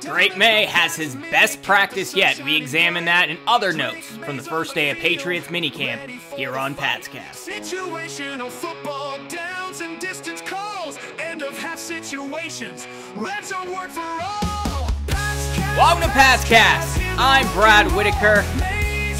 Drake Maye has his best practice yet. We examine that and other notes from the first day of Patriots Minicamp here on PatsCast. Situational football, downs and distance calls, end of half situations, red zone work for all. Welcome to PatsCast. I'm Brad Whitaker.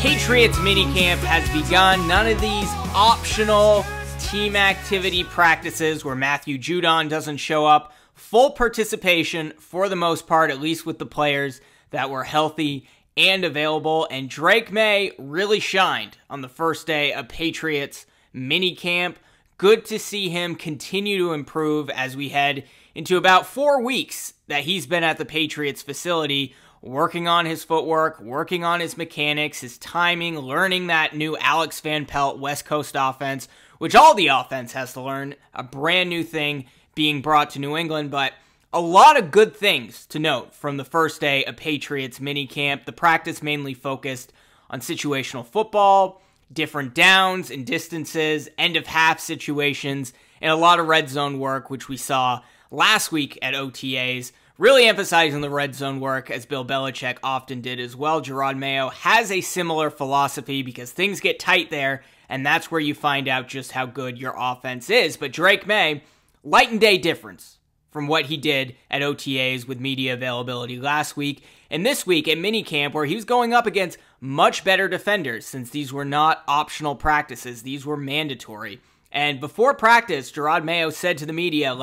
Patriots Minicamp has begun. None of these optional team activity practices where Matthew Judon doesn't show up. Full participation for the most part, at least with the players that were healthy and available. And Drake Maye really shined on the first day of Patriots Minicamp. Good to see him continue to improve as we head into about 4 weeks that he's been at the Patriots facility, working on his footwork, working on his mechanics, his timing, learning that new Alex Van Pelt West Coast offense, which all the offense has to learn, a brand new thing being brought to New England. But a lot of good things to note from the first day of Patriots Minicamp. The practice mainly focused on situational football, different downs and distances, end of half situations, and a lot of red zone work, which we saw last week at OTAs, really emphasizing the red zone work, as Bill Belichick often did as well. Drake Maye has a similar philosophy because things get tight there, and that's where you find out just how good your offense is. But Drake Maye, light and day difference from what he did at OTAs with media availability last week, and this week at minicamp, where he was going up against much better defenders, since these were not optional practices, these were mandatory. And before practice, Drake Maye said to the media,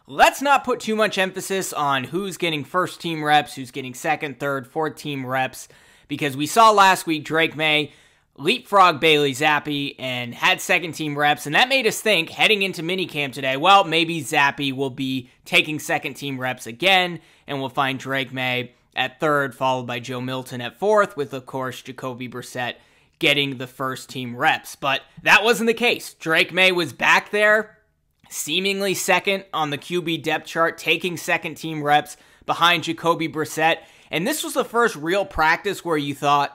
let's not put too much emphasis on who's getting first team reps, who's getting second, third, fourth team reps, because we saw last week Drake Maye leapfrog Bailey Zappi and had second team reps, and that made us think heading into minicamp today, well, maybe Zappi will be taking second team reps again, and we'll find Drake Maye at third, followed by Joe Milton at fourth, with, of course, Jacoby Brissett getting the first team reps. But that wasn't the case. Drake Maye was back there, seemingly second on the QB depth chart, taking second team reps behind Jacoby Brissett, and this was the first real practice where you thought,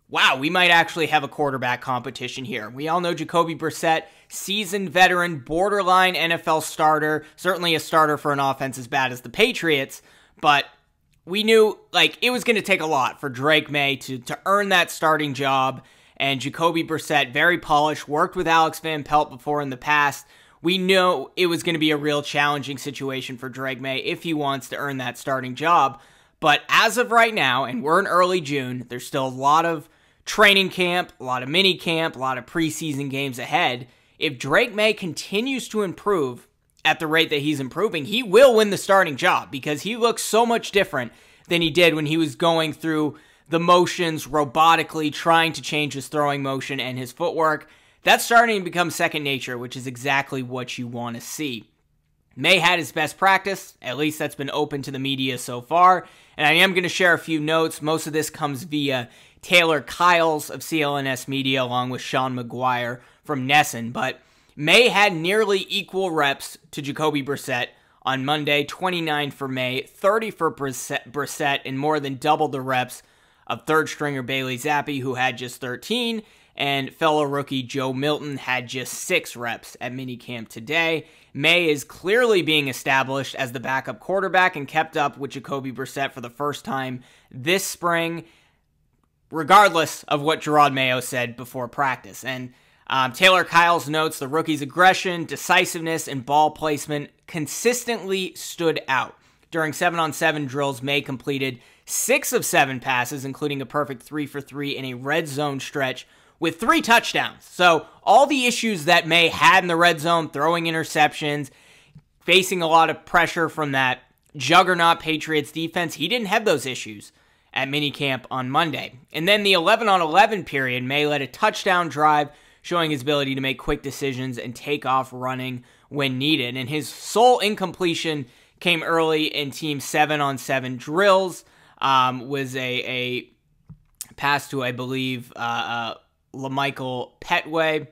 wow, we might actually have a quarterback competition here. We all know Jacoby Brissett, seasoned veteran, borderline NFL starter, certainly a starter for an offense as bad as the Patriots, but we knew it was going to take a lot for Drake Maye to earn that starting job, and Jacoby Brissett, very polished, worked with Alex Van Pelt before in the past. We know it was going to be a real challenging situation for Drake Maye if he wants to earn that starting job, but as of right now, and we're in early June, there's still a lot of training camp, a lot of mini camp, a lot of preseason games ahead. If Drake Maye continues to improve at the rate that he's improving, he will win the starting job because he looks so much different than he did when he was going through the motions robotically, trying to change his throwing motion and his footwork. That's starting to become second nature, which is exactly what you want to see. Maye had his best practice, at least that's been open to the media so far, and I am going to share a few notes. Most of this comes via Taylor Kyles of CLNS Media, along with Sean McGuire from Nesson, but Maye had nearly equal reps to Jacoby Brissett on Monday, 29 for Maye, 30 for Brissett, and more than double the reps of third stringer Bailey Zappi, who had just 13, and fellow rookie Joe Milton had just 6 reps at minicamp today. Maye is clearly being established as the backup quarterback and kept up with Jacoby Brissett for the first time this spring, regardless of what Drake Maye said before practice. And Taylor Kyles notes the rookie's aggression, decisiveness, and ball placement consistently stood out. During 7-on-7 drills, Maye completed 6 of 7 passes, including a perfect 3 for 3 in a red zone stretch with 3 touchdowns. So all the issues that Maye had in the red zone, throwing interceptions, facing a lot of pressure from that juggernaut Patriots defense, he didn't have those issues at minicamp on Monday. And then the 11-on-11 period, Maye led a touchdown drive, showing his ability to make quick decisions and take off running when needed. And his sole incompletion came early in team 7-on-7 drills, was a pass to, I believe, LaMichael Petway,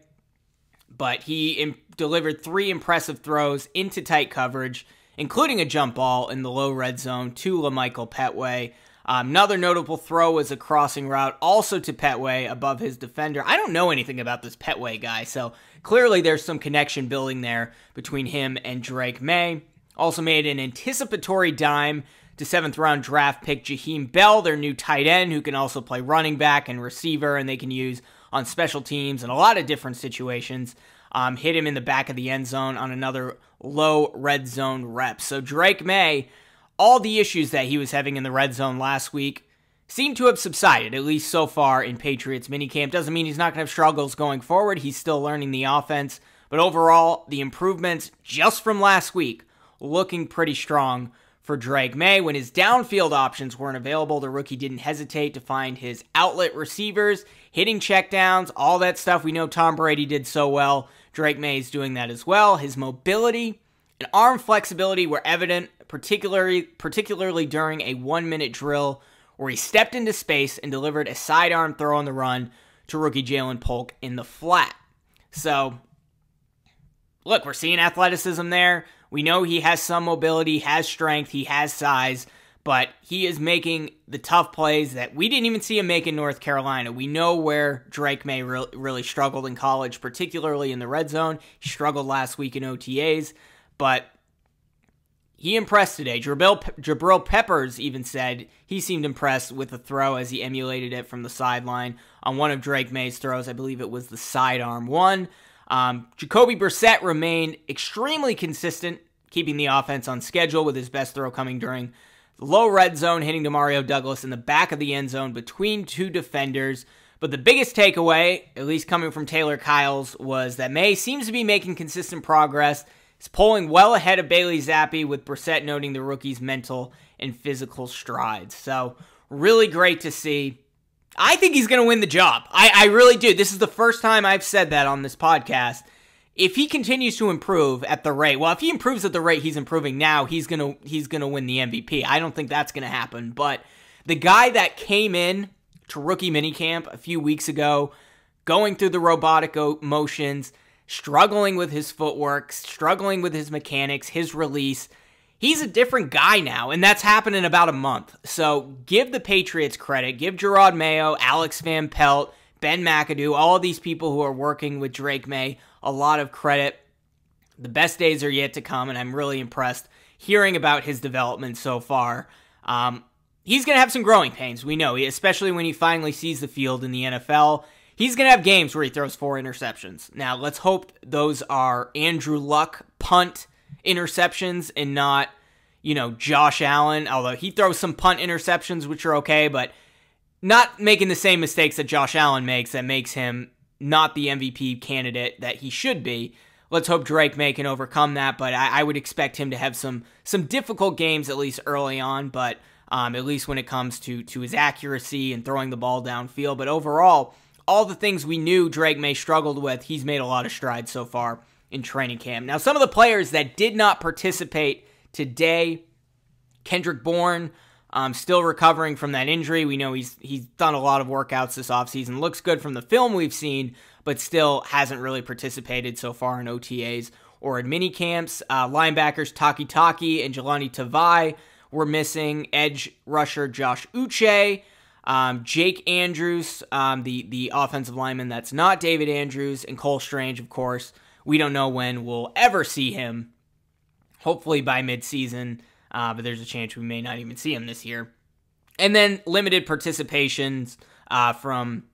but he delivered 3 impressive throws into tight coverage, including a jump ball in the low red zone to LaMichael Petway. Another notable throw was a crossing route also to Petway above his defender. I don't know anything about this Petway guy, so clearly there's some connection building there between him and Drake Maye. Also made an anticipatory dime to 7th round draft pick Jaheim Bell, their new tight end, who can also play running back and receiver, and they can use on special teams and a lot of different situations. Hit him in the back of the end zone on another low red zone rep. So Drake Maye, all the issues that he was having in the red zone last week seem to have subsided, at least so far in Patriots minicamp. Doesn't mean he's not going to have struggles going forward. He's still learning the offense. But overall, the improvements just from last week looking pretty strong for Drake Maye. When his downfield options weren't available, the rookie didn't hesitate to find his outlet receivers, hitting checkdowns, all that stuff we know Tom Brady did so well. Drake Maye is doing that as well. His mobility and arm flexibility were evident, particularly during a 1-minute drill where he stepped into space and delivered a sidearm throw on the run to rookie Jalen Polk in the flat. So, look, we're seeing athleticism there. We know he has some mobility, has strength, he has size, but he is making the tough plays that we didn't even see him make in North Carolina. We know where Drake Maye really struggled in college, particularly in the red zone. He struggled last week in OTAs, but he impressed today. Jabril Peppers even said he seemed impressed with the throw as he emulated it from the sideline on one of Drake Maye's throws. I believe it was the sidearm one. Jacoby Brissett remained extremely consistent, keeping the offense on schedule with his best throw coming during the low red zone, hitting Demario Douglas in the back of the end zone between two defenders. But the biggest takeaway, at least coming from Taylor Kyles, was that Maye seems to be making consistent progress. He's pulling well ahead of Bailey Zappi, with Brissett noting the rookie's mental and physical strides. So, really great to see. I think he's going to win the job. I really do. This is the first time I've said that on this podcast. If he continues to improve at the rate, if he improves at the rate he's improving now, he's gonna win the MVP. I don't think that's gonna happen. But the guy that came in to rookie minicamp a few weeks ago, going through the robotic motions, struggling with his footwork, struggling with his mechanics, his release, he's a different guy now, and that's happened in about a month. So give the Patriots credit. Give Gerard Mayo, Alex Van Pelt, Ben McAdoo, all of these people who are working with Drake Maye, a lot of credit. The best days are yet to come, and I'm really impressed hearing about his development so far. He's going to have some growing pains, we know, especially when he finally sees the field in the NFL. He's going to have games where he throws 4 interceptions. Now, let's hope those are Andrew Luck punt interceptions and not, Josh Allen, although he throws some punt interceptions, which are okay, but not making the same mistakes that Josh Allen makes that makes him not the MVP candidate that he should be. Let's hope Drake Maye can overcome that, but I would expect him to have some difficult games, at least early on, but at least when it comes to his accuracy and throwing the ball downfield. But overall, all the things we knew Drake Maye struggled with, he's made a lot of strides so far in training camp. Now, some of the players that did not participate today, Kendrick Bourne, still recovering from that injury. We know he's done a lot of workouts this offseason. Looks good from the film we've seen, but still hasn't really participated so far in OTAs or in minicamps. Linebackers Taki and Jelani Tavai were missing. Edge rusher Josh Uche. Jake Andrews, the offensive lineman that's not David Andrews, and Cole Strange, of course. We don't know when we'll ever see him. Hopefully by midseason. But there's a chance we may not even see him this year. And then limited participations from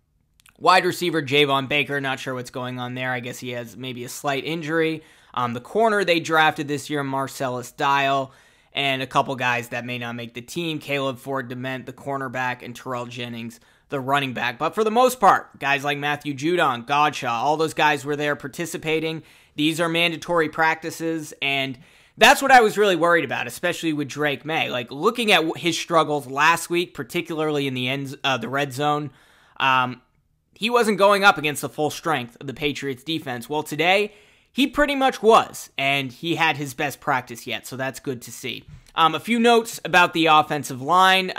wide receiver Javon Baker. Not sure what's going on there. I guess he has maybe a slight injury. The corner they drafted this year, Marcellus Dial. And a couple guys that may not make the team. Caleb Ford-Dement, the cornerback, and Terrell Jennings, the running back. But for the most part, guys like Matthew Judon, Godshaw, all those guys were there participating. These are mandatory practices, and that's what I was really worried about, especially with Drake Maye. Like, looking at his struggles last week, particularly in the red zone, he wasn't going up against the full strength of the Patriots defense. Well, today, he pretty much was, and he had his best practice yet, so that's good to see. A few notes about the offensive line.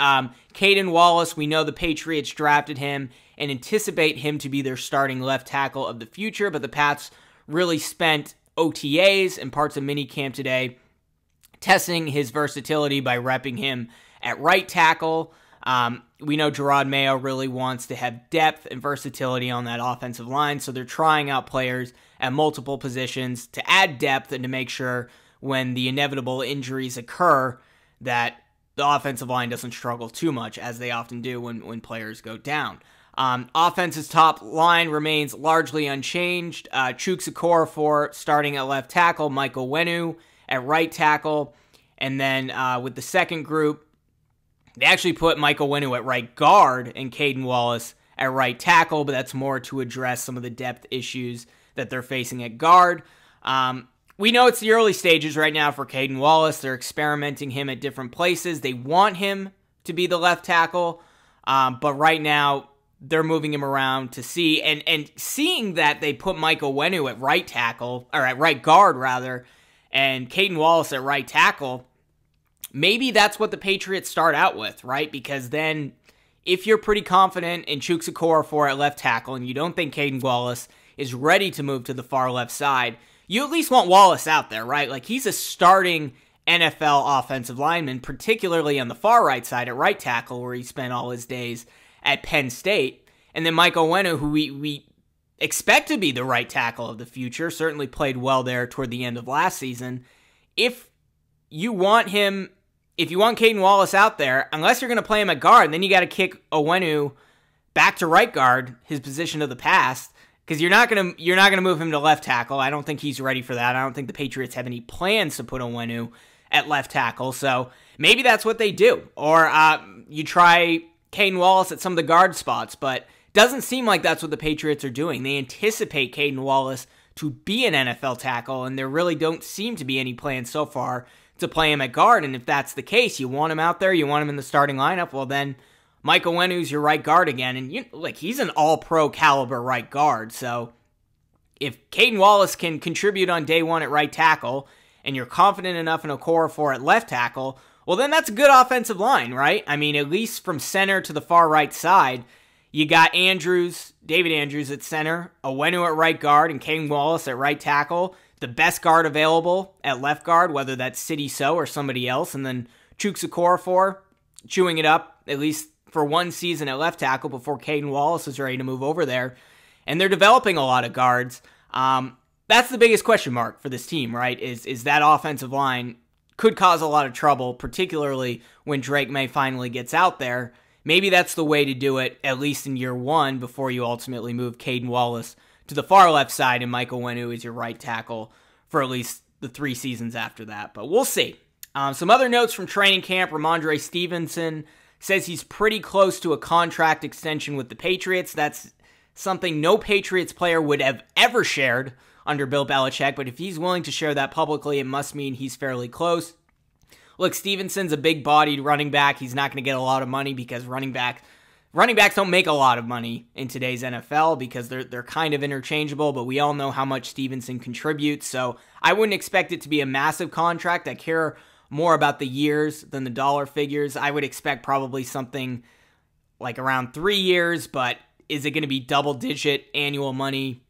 Caden Wallace, we know the Patriots drafted him and anticipate him to be their starting left tackle of the future, but the Pats really spent OTAs and parts of minicamp today testing his versatility by repping him at right tackle. We know Gerard Mayo really wants to have depth and versatility on that offensive line, so they're trying out players at multiple positions to add depth and to make sure when the inevitable injuries occur that the offensive line doesn't struggle too much, as they often do when players go down. Offense's top line remains largely unchanged. Chuks Okorafor starting at left tackle, Michael Wenu at right tackle, and then with the second group, they actually put Michael Wenu at right guard and Caden Wallace at right tackle, but that's more to address some of the depth issues that they're facing at guard. We know it's the early stages right now for Caden Wallace. They're experimenting him at different places. They want him to be the left tackle, but right now they're moving him around to see. And seeing that they put Michael Wenu at right tackle, or at right guard rather, and Caden Wallace at right tackle, maybe that's what the Patriots start out with, right? Because then if you're pretty confident in Chuks Okorafor at left tackle and you don't think Caden Wallace is ready to move to the far left side, you at least want Wallace out there, right? Like, he's a starting NFL offensive lineman, particularly on the far right side at right tackle, where he spent all his days at Penn State. And then Michael Wenu, who we expect to be the right tackle of the future, certainly played well there toward the end of last season. If you want Caden Wallace out there, unless you're going to play him at guard, then you got to kick Onwenu back to right guard, his position of the past, because you're not going to move him to left tackle. I don't think he's ready for that. I don't think the Patriots have any plans to put Onwenu at left tackle. So maybe that's what they do, or you try Caden Wallace at some of the guard spots, but doesn't seem like that's what the Patriots are doing. They anticipate Caden Wallace to be an NFL tackle, and there really don't seem to be any plans so far to play him at guard. And if that's the case, you want him out there, you want him in the starting lineup, well then Michael Wenu's your right guard again, and he's an all-pro caliber right guard. So if Caden Wallace can contribute on day one at right tackle, and you're confident enough in Okorafor at left tackle, well then that's a good offensive line, right? I mean, at least from center to the far right side, you got David Andrews at center, Onwenu at right guard, and Caden Wallace at right tackle. The best guard available at left guard, whether that's Sidy Sow or somebody else, and then Chuks Okorafor chewing it up, at least for one season at left tackle before Caden Wallace is ready to move over there. And they're developing a lot of guards. That's the biggest question mark for this team, right? Is that offensive line could cause a lot of trouble, particularly when Drake Maye finally gets out there. Maybe that's the way to do it, at least in year one, before you ultimately move Caden Wallace to the far left side and Michael Wenu is your right tackle for at least the 3 seasons after that. But we'll see. Some other notes from training camp. Ramondre Stevenson says he's pretty close to a contract extension with the Patriots. That's something no Patriots player would have ever shared under Bill Belichick, but if he's willing to share that publicly, it must mean he's fairly close. Look, Stevenson's a big-bodied running back. He's not going to get a lot of money because running backs don't make a lot of money in today's NFL because they're kind of interchangeable, but we all know how much Stevenson contributes, so I wouldn't expect it to be a massive contract. I care more about the years than the dollar figures. I would expect probably something like around 3 years, but is it going to be double-digit annual money,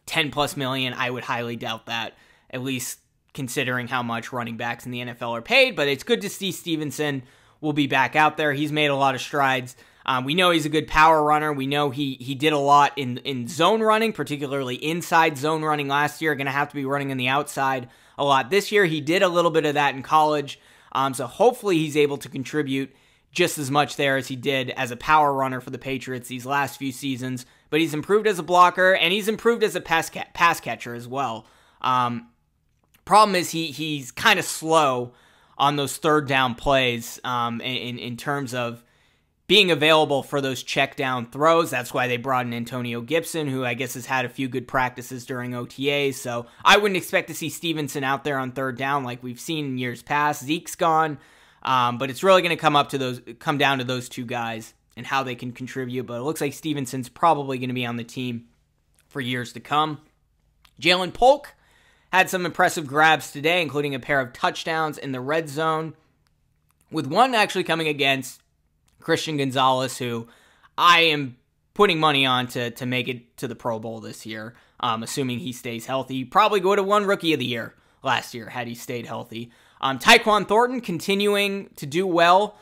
10+ million? I would highly doubt that, at least considering how much running backs in the NFL are paid, but it's good to see Stevenson will be back out there. He's made a lot of strides. We know he's a good power runner. We know he did a lot in zone running, particularly inside zone running last year. Going to have to be running on the outside a lot this year. He did a little bit of that in college, so hopefully he's able to contribute just as much there as he did as a power runner for the Patriots these last few seasons. But he's improved as a blocker, and he's improved as a pass catcher as well. Problem is he's kind of slow on those third down plays in terms of being available for those check down throws. That's why they brought in Antonio Gibson, who I guess has had a few good practices during OTAs. So I wouldn't expect to see Stevenson out there on third down like we've seen in years past. Zeke's gone, but it's really going to come down to those two guys and how they can contribute. But it looks like Stevenson's probably going to be on the team for years to come. Jalen Polk had some impressive grabs today, including a pair of touchdowns in the red zone, with one actually coming against Christian Gonzalez, who I am putting money on to make it to the Pro Bowl this year, assuming he stays healthy. Probably would have won Rookie of the Year last year had he stayed healthy. Tyquan Thornton continuing to do well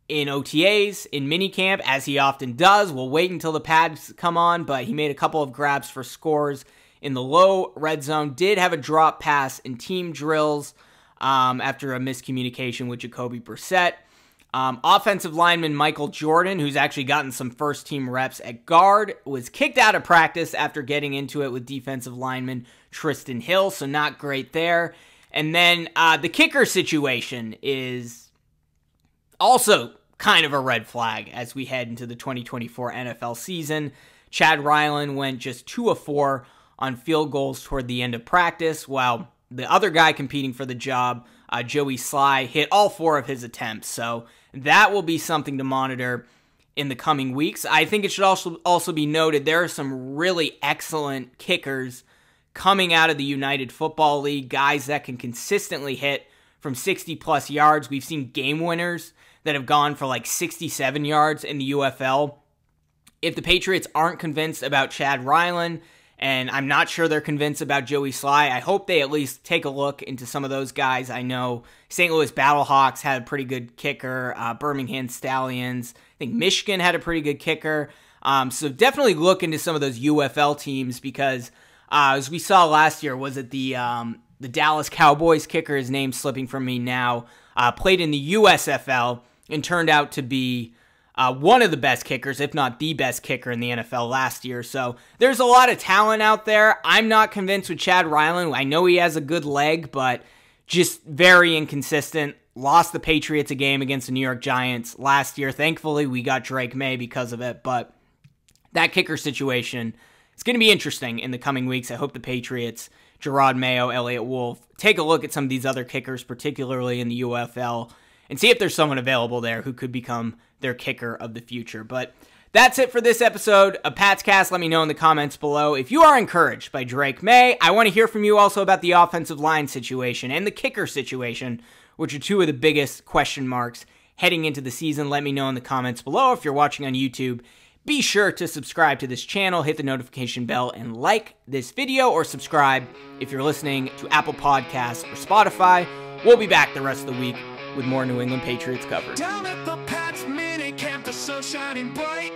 in OTAs, in minicamp, as he often does. We'll wait until the pads come on, but he made a couple of grabs for scores in the low red zone. Did have a drop pass in team drills. after a miscommunication with Jacoby Brissett. Offensive lineman Michael Jordan, who's actually gotten some first-team reps at guard, was kicked out of practice after getting into it with defensive lineman Tristan Hill, so not great there. And then the kicker situation is also kind of a red flag as we head into the 2024 NFL season. Chad Ryland went just 2 of 4 on field goals toward the end of practice, while the other guy competing for the job, Joey Sly, hit all 4 of his attempts. So that will be something to monitor in the coming weeks. I think it should also be noted there are some really excellent kickers coming out of the United Football League, guys that can consistently hit from 60-plus yards. We've seen game winners that have gone for like 67 yards in the UFL. If the Patriots aren't convinced about Chad Ryland, and I'm not sure they're convinced about Joey Sly, I hope they at least take a look into some of those guys. I know St. Louis Battlehawks had a pretty good kicker, Birmingham Stallions, I think Michigan had a pretty good kicker. So definitely look into some of those UFL teams because as we saw last year, was it the Dallas Cowboys kicker, his name's slipping from me now, played in the USFL and turned out to be one of the best kickers, if not the best kicker in the NFL last year. So there's a lot of talent out there. I'm not convinced with Chad Ryland. I know he has a good leg, but just very inconsistent. Lost the Patriots a game against the New York Giants last year. Thankfully, we got Drake Maye because of it, but that kicker situation is going to be interesting in the coming weeks. I hope the Patriots, Gerard Mayo, Elliott Wolf, take a look at some of these other kickers, particularly in the UFL, and see if there's someone available there who could become their kicker of the future. But that's it for this episode of PatsCast. Let me know in the comments below if you are encouraged by Drake Maye. I want to hear from you also about the offensive line situation and the kicker situation, which are 2 of the biggest question marks heading into the season. Let me know in the comments below. If you're watching on YouTube, be sure to subscribe to this channel, hit the notification bell, and like this video, or subscribe if you're listening to Apple Podcasts or Spotify. We'll be back the rest of the week with more New England Patriots coverage. Down at the Pats Minicamp, the sun shining bright.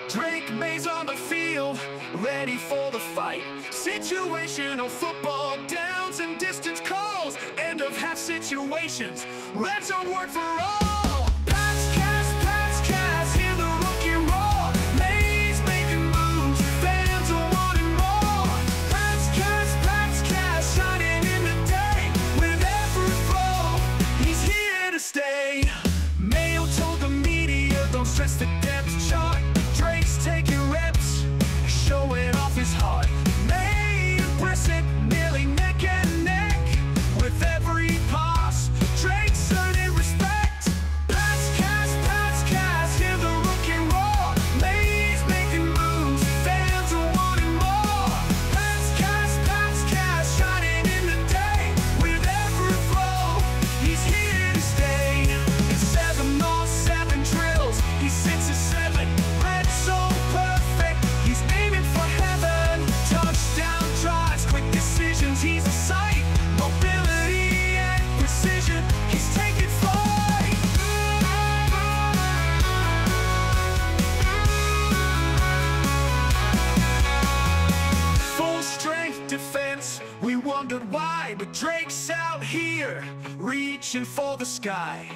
Drake Maye's on the field, ready for the fight. Situational football, downs and distance calls, end of half situations. That's a word for all. PatsCast, hear the rookie roar. Maye's making moves, fans are wanting more. PatsCast, shining in the day. With every throw, he's here to stay. Mayo told the media, don't stress the depth chart. Drake's taking reps, showing off his heart. Maye and Brissett nearly neck and neck. With every pass, Drake's earning respect. PatsCast, hear the rookie roar. Maye's making moves, fans are wanting more. PatsCast, shining in the day. With every throw, he's here to stay. In 7 more 7 drills, he sits at 7. Red so perfect, he's aiming for heaven. Touchdown drives, quick decisions, he's a sight. Mobility and precision, he's taking flight. Full strength defense, we wondered why, but Drake's out here, reaching for the sky.